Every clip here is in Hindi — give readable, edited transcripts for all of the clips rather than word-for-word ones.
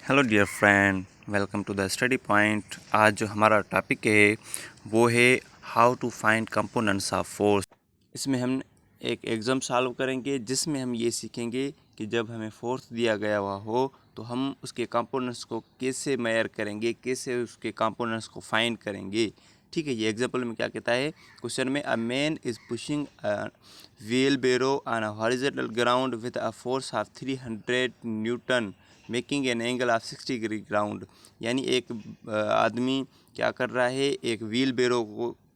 Hello dear friend, welcome to the study point. आज जो हमारा टॉपिक है वो है how to find components of force. इसमें हम एक एग्ज़ाम सॉल्व करेंगे जिसमें हम ये सीखेंगे कि जब हमें फोर्स दिया गया हुआ हो तो हम उसके कंपोनेंट्स को कैसे मेजर करेंगे, कैसे उसके कंपोनेंट्स को फाइंड करेंगे। ठीक है, ये एग्जाम्पल में क्या कहता है क्वेश्चन में, a man is pushing wheel barrow on a horizontal ground with a force of 300 newton making an angle of 60 degree ground. यानी एक आदमी क्या कर रहा है, एक व्हील बेरो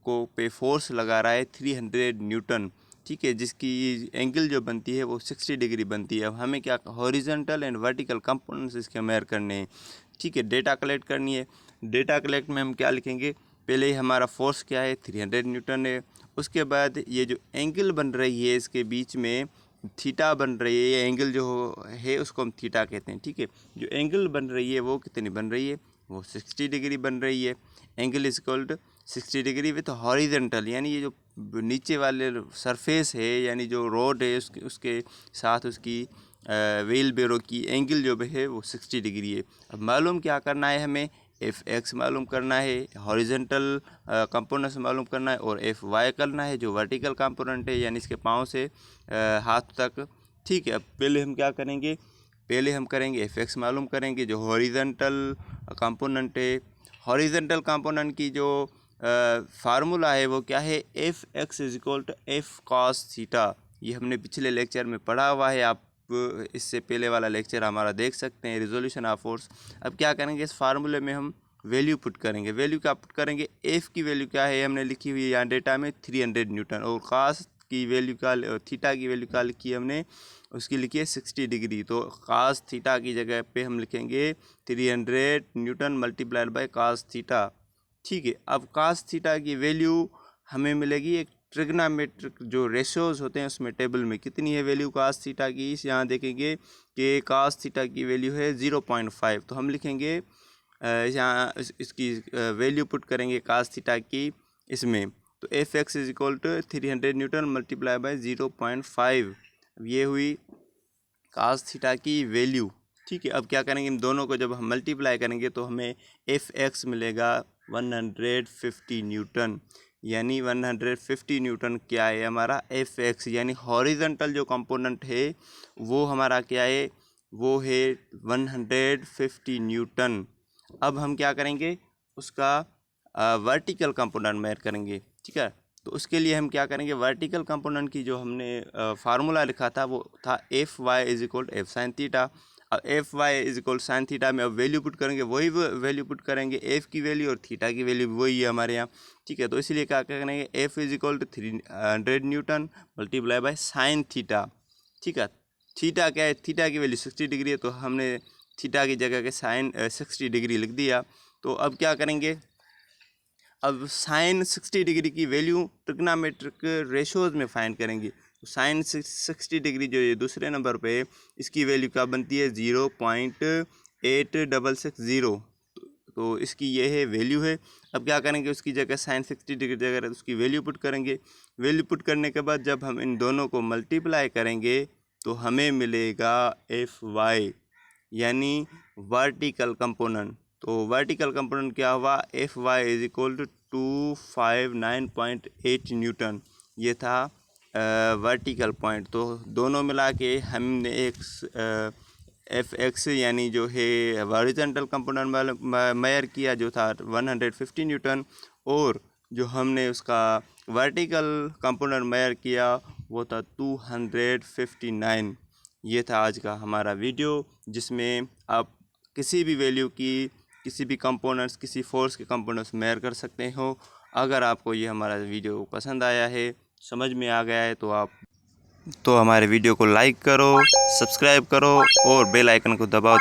को पे फोर्स लगा रहा है 300 न्यूटन। ठीक है, जिसकी एंगल जो बनती है वो 60 डिग्री बनती है। अब हमें क्या हॉरिजॉन्टल एंड वर्टिकल कंपोनेंट्स इसके मेजर करने हैं। ठीक है, डेटा कलेक्ट करनी है। डेटा कलेक्ट में हम क्या लिखेंगे, पहले ही हमारा फोर्स क्या है 300 न्यूटन है। उसके बाद ये जो एंगल बन रही है इसके बीच में थीटा बन रही है, ये एंगल जो है उसको हम थीटा कहते हैं। ठीक है, जो एंगल बन रही है वो कितनी बन रही है, वो 60 डिग्री बन रही है। Angle is equalled 60 degree with horizontal, यानी ये जो नीचे वाले सरफेस है यानी जो रोड है उसके साथ उसकी व्हील बेरो की एंगल जो है वो 60 डिग्री है। अब मालूम क्या करना है, हमें एफ एक्स मालूम करना है, हॉरिजेंटल कंपोनेंट्स मालूम करना है, और एफ वाई करना है जो वर्टिकल कंपोनेंट है यानी इसके पाँव से हाथ तक। ठीक है, अब पहले हम क्या करेंगे, पहले हम करेंगे एफ एक्स मालूम करेंगे जो हॉरिजेंटल कंपोनेंट है। हॉरिजेंटल कंपोनेंट की जो फार्मूला है वो क्या है, F x is equal to F cos theta. ये हमने पिछले लेक्चर में पढ़ा हुआ है, आप इससे पहले वाला लेक्चर हमारा देख सकते हैं, रिजोल्यूशन ऑफ फोर्स। अब क्या करेंगे, इस फार्मूले में हम वैल्यू पुट करेंगे। वैल्यू क्या पुट करेंगे, एफ की वैल्यू क्या है हमने लिखी हुई है यहाँ डेटा में 300 न्यूटन, और कास की वैल्यू का थीटा की वैल्यू क्या लिखी है हमने, उसकी लिखी है 60 डिग्री। तो कास थीटा की जगह पे हम लिखेंगे 300 newton multiplied by cos theta. ठीक है, अब कास थीटा की वैल्यू हमें मिलेगी एक ट्रिग्नोमेट्रिक जो रेशोज होते हैं उसमें टेबल में कितनी है वैल्यू कास थीटा की। यहाँ देखेंगे कि कास थीटा की वैल्यू है 0.5, तो हम लिखेंगे यहाँ इसकी वैल्यू पुट करेंगे कास थीटा की इसमें, तो F x is equal to 300 newton multiply by 0.5। ये हुई कास थीटा की वैल्यू। ठीक है, अब क्या करेंगे, इन दोनों को जब हम मल्टीप्लाई करेंगे तो हमें एफ एक्स मिलेगा 150 न्यूटन, यानी 150 न्यूटन क्या है हमारा एफ एक्स, यानी हॉरिजॉन्टल जो कंपोनेंट है वो हमारा क्या है, वो है 150 न्यूटन। अब हम क्या करेंगे, उसका वर्टिकल कंपोनेंट मेजर करेंगे। ठीक है, तो उसके लिए हम क्या करेंगे, वर्टिकल कंपोनेंट की जो हमने फार्मूला लिखा था वो था F Y is equal F sine theta. अब F Y is equal sine theta में अब वैल्यू पुट करेंगे, वही वैल्यू पुट करेंगे, एफ की वैल्यू और थीटा की वैल्यू वही है हमारे यहाँ। ठीक है, तो इसलिए क्या करेंगे, F is equal to 300 newton multiply by sine theta. ठीक है, थीटा क्या है, थीटा की वैल्यू 60 डिग्री है, तो हमने थीटा की जगह के साइन 60 डिग्री लिख दिया। तो अब क्या करेंगे, अब साइन 60 डिग्री की वैल्यू ट्रिग्नोमेट्रिक रेशोज में फाइंड करेंगे। तो साइन 60 डिग्री जो ये दूसरे नंबर पे है इसकी वैल्यू क्या बनती है 0.8660। तो इसकी ये है वैल्यू है। अब क्या करेंगे, उसकी जगह साइन 60 डिग्री जगह उसकी वैल्यू पुट करेंगे। वैल्यू पुट करने के बाद जब हम इन दोनों को मल्टीप्लाई करेंगे तो हमें मिलेगा एफ वाई, यानी वर्टिकल कंपोनेंट। तो वर्टिकल कंपोनेंट क्या हुआ, F Y is equal to 259.8 newton, ये था वर्टिकल पॉइंट। तो दोनों मिला के हमने एक एफ एक्स यानी जो है हॉरिजॉन्टल कंपोनेंट मेजर किया जो था 150 न्यूटन, और जो हमने उसका वर्टिकल कंपोनेंट मेजर किया वो था 259। ये था आज का हमारा वीडियो, जिसमें आप किसी भी वैल्यू की किसी भी कंपोनेंट्स, किसी फोर्स के कंपोनेंट्स मेजर कर सकते हो। अगर आपको ये हमारा वीडियो पसंद आया है, समझ में आ गया है, तो हमारे वीडियो को लाइक करो, सब्सक्राइब करो और बेल आइकन को दबाओ।